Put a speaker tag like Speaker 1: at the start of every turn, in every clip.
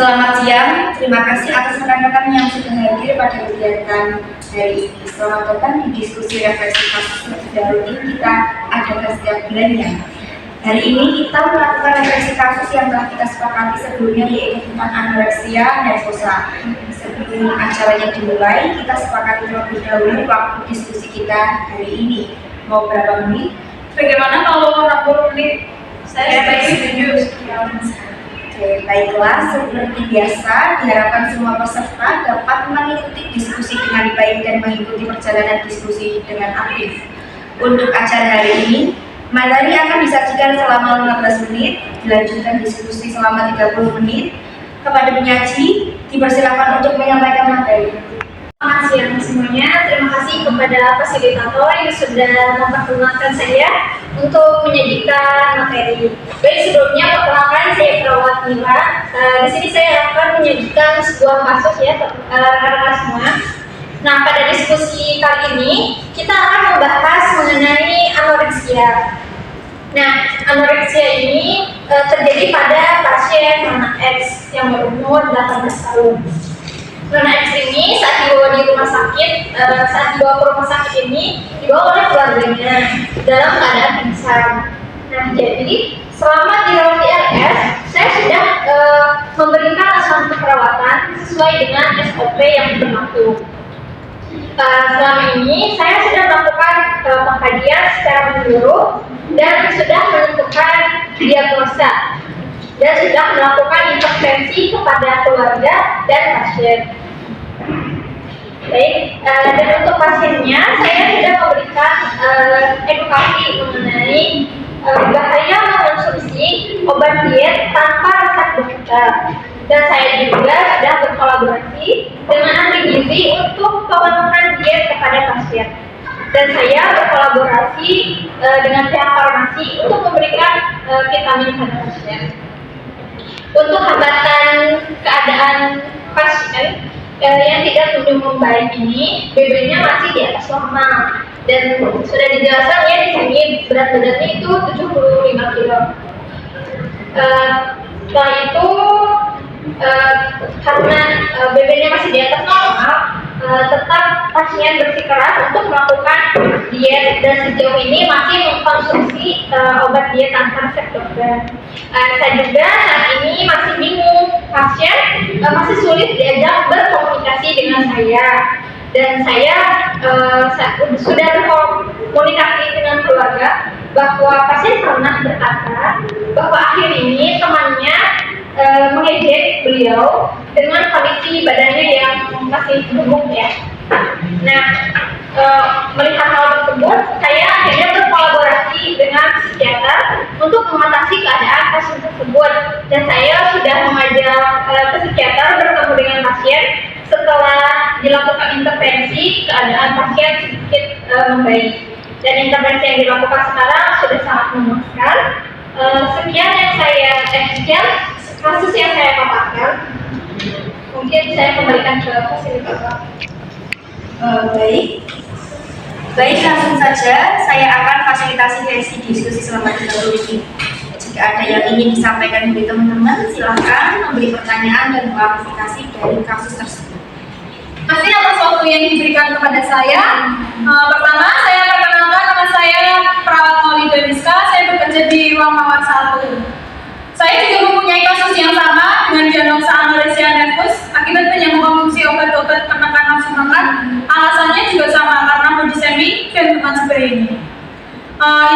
Speaker 1: Selamat siang, terima kasih atas rekan-rekan yang sudah hadir pada kegiatan hari ini. Selamat datang di diskusi refleksi kasus yang sudah rutin kita adakan setiap bulannya. Hari ini kita melakukan refleksi kasus yang telah kita sepakati sebelumnya, yaitu tentang anoreksia nervosa. Sebelum acaranya dimulai, kita sepakati terlebih dahulu waktu diskusi kita hari ini. Mau berapa menit?
Speaker 2: Bagaimana kalau 60 menit? Saya setuju.
Speaker 1: Oke, baiklah, seperti biasa, diharapkan semua peserta dapat mengikuti diskusi dengan baik dan mengikuti perjalanan diskusi dengan aktif. Untuk acara hari ini, materi akan disajikan selama 15 menit, dilanjutkan diskusi selama 30 menit. Kepada penyaji, dipersilakan untuk menyampaikan materi.
Speaker 3: Selamat siang semuanya, terima kasih kepada fasilitator yang sudah memperkenalkan saya untuk menyajikan materi. Baik, sebelumnya perkenalkan saya Perawat Mila. Di sini saya akan menyajikan sebuah kasus ya rekan-rekan semua. Nah, pada diskusi kali ini kita akan membahas mengenai anoreksia. Nah, anoreksia ini terjadi pada pasien Nona X yang berumur 18 tahun. Nona X ini saat dibawa ke rumah sakit ini dibawa oleh keluarganya dalam keadaan pingsan. Nah, jadi selama dirawat di RS, saya sudah memberikan asuhan perawatan sesuai dengan SOP yang berlaku. Selama ini saya sudah melakukan pengkajian secara menyeluruh dan sudah menentukan diagnosa dan sudah melakukan intervensi kepada keluarga dan pasien. Baik, dan untuk pasiennya saya sudah memberikan edukasi mengenai bahaya mengonsumsi obat diet tanpa resep dokter. Dan saya juga sudah berkolaborasi dengan ahli gizi untuk pemenuhan diet kepada pasien. Dan saya berkolaborasi dengan pihak farmasi untuk memberikan vitamin kepada pasien. Untuk hambatan keadaan pasien yang tidak kunjung membaik ini, BB-nya masih di atas normal dan sudah dijelaskan ya di sini berat badannya itu 75 kg. Setelah itu karena BB-nya masih di atas normal, tetap pasien bersikeras untuk melakukan diet dan sejauh ini masih mengkonsumsi obat diet tanpa resep dokter. Saya juga saat ini masih bingung, pasien masih sulit diajak berkomunikasi dengan saya, dan saya sudah berkomunikasi dengan keluarga bahwa pasien pernah berkata bahwa akhir ini temannya mengejek beliau dengan kondisi badannya yang masih gemuk ya. Nah, melihat hal tersebut, saya akhirnya berkolaborasi dengan psikiater untuk mengatasi keadaan pasien tersebut, dan saya sudah mengajak ke psikiater bertemu dengan pasien. Setelah dilakukan intervensi, keadaan pasien sedikit membaik, dan intervensi yang dilakukan sekarang sudah sangat memuaskan. Sekian kasus yang saya paparkan. Mungkin saya kembalikan ke fasilitator.
Speaker 1: Baik, langsung saja saya akan fasilitasi sesi diskusi selama 30 menit. Jika ada yang ingin disampaikan dari teman-teman, silakan memberi pertanyaan dan klarifikasi dari kasus tersebut.
Speaker 2: Masih atas waktu yang diberikan kepada saya. Pertama, saya perkenalkan, nama saya Perawat Maulida Rizka. Saya bekerja di ruang mawar 1. Saya juga mempunyai kasus yang sama dengan diagnosa anoreksia nervus akibat banyak mengkonsumsi obat-obat penekan nafsu makan. Alasannya juga sama, karena body shaming dan teman seperti ini.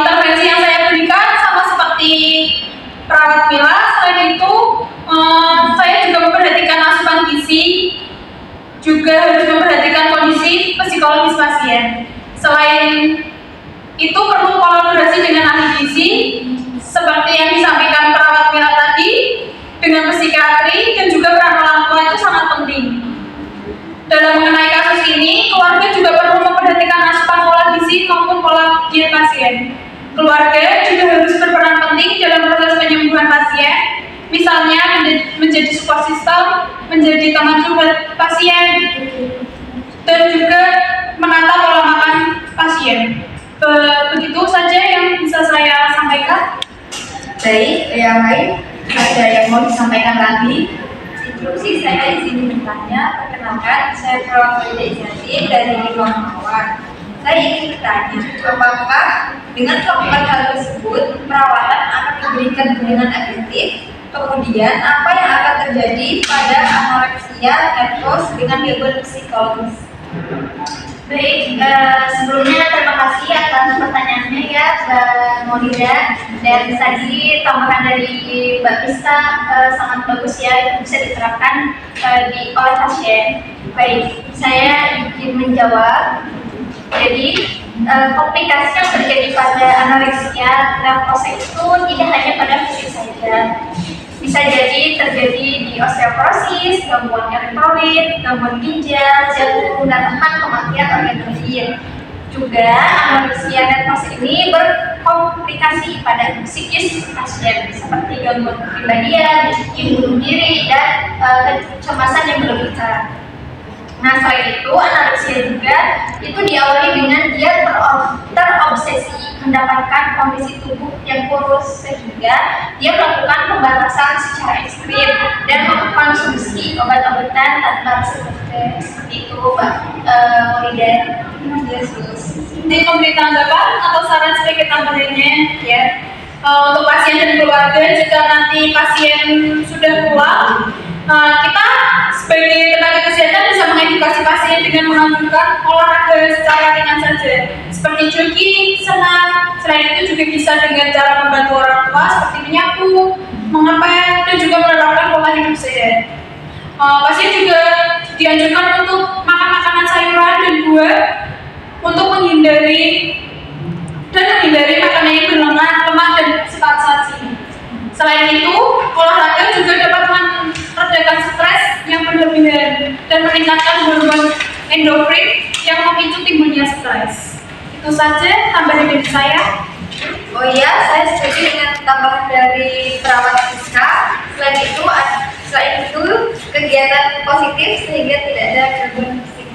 Speaker 2: Intervensi yang saya berikan sama seperti perawat Mila. Selain itu, saya juga memperhatikan asupan gizi, juga harus memperhatikan kondisi psikologis pasien. Selain itu, perlu kolaborasi dengan ahli gizi seperti yang disampaikan perawat Mila tadi, dengan psikiatri, dan juga peran orang tua itu sangat penting. Dalam mengenai kasus ini, keluarga juga perlu memperhatikan asupan pola gizi maupun pola diet pasien. Keluarga juga harus berperan penting dalam proses penyembuhan pasien, misalnya menjadi support system, menjadi teman curhat pasien, dan juga menata pola makan pasien. Begitu saja yang bisa saya sampaikan.
Speaker 1: Baik, yang lain ada yang mau disampaikan lagi?
Speaker 3: introduksi saya izin bertanya. Perkenalkan, saya Perawat Inisiatif dari Ruang Mawar. Saya ingin bertanya, apakah dengan melakukan hal tersebut perawatan akan diberikan dengan efektif? Kemudian apa yang akan terjadi pada anoreksia nervos dengan gangguan psikologis?
Speaker 4: Baik, sebelumnya terima kasih atas pertanyaannya ya Mbak Maulida. Dan tadi tambahan dari Mbak Pista sangat bagus ya, itu bisa diterapkan oleh pasien. Baik, saya ingin menjawab. Jadi komplikasi yang terjadi pada anoreksia nervosa itu tidak hanya pada fisik saja. Bisa jadi terjadi di osteoporosis, gangguan elektrolit, gangguan ginjal, jantung, dan bahkan kematian organ lain. Juga anoreksia nervosa ini berkomplikasi pada psikis pasien seperti gangguan kepribadian, ingin bunuh diri, dan kecemasan yang berlebihan. Nah, selain itu, anoreksia juga itu diawali dengan dia terobsesi mendapatkan kondisi tubuh yang kurus sehingga dia melakukan pembatasan secara ekstrim dan mengkonsumsi obat-obatan tanpa resep dokter. Seperti itu, Mbak Maulida. Yesus.
Speaker 2: Ini memberi tanggapan atau saran sedikit tambahannya ya. Untuk pasien dan keluarga, jika nanti pasien sudah pulang, kita sebagai tenaga kesehatan bisa mengedukasi pasien dengan menganjurkan olahraga secara ringan saja, seperti jogging, senam. Selain itu juga bisa dengan cara membantu orang tua seperti menyapu, mengepel, dan juga menerapkan pola hidup sehat. Pasien juga dianjurkan untuk makan makanan sayuran dan buah untuk menghindari makanan yang berlemak dan cepat saji. Selain itu, olahraga juga dapat meredakan stres yang berlebihan dan meningkatkan hormon endorfin yang memicu timbulnya stres. Itu saja tambahan dari saya.
Speaker 1: Oh iya, saya setuju dengan tambahan dari perawat Siska. Selain itu kegiatan positif sehingga tidak ada gangguan fisik.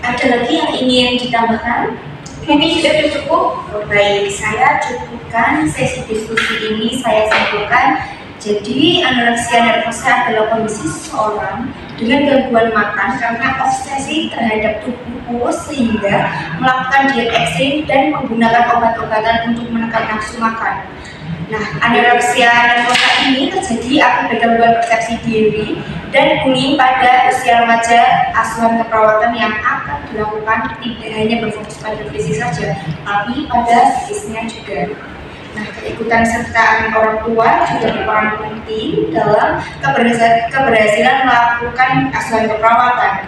Speaker 1: Ada lagi yang ingin ditambahkan?
Speaker 3: Mungkin sudah cukup.
Speaker 1: Oh, baik, saya cukupkan sesi diskusi ini. Saya simpulkan. Jadi anoreksia nervosa adalah kondisi seseorang dengan gangguan makan karena obsesi terhadap tubuh kurus sehingga melakukan diet ekstrim dan menggunakan obat-obatan untuk menekan nafsu makan. Nah, anoreksia nervosa ini terjadi akibat gangguan persepsi diri dan bullying pada usia remaja. Asuhan keperawatan yang akan dilakukan tidak hanya berfokus pada fisik saja, tapi pada psikisnya juga. Nah, keikutan sertaan orang tua juga berperan penting dalam keberhasilan melakukan asuhan keperawatan.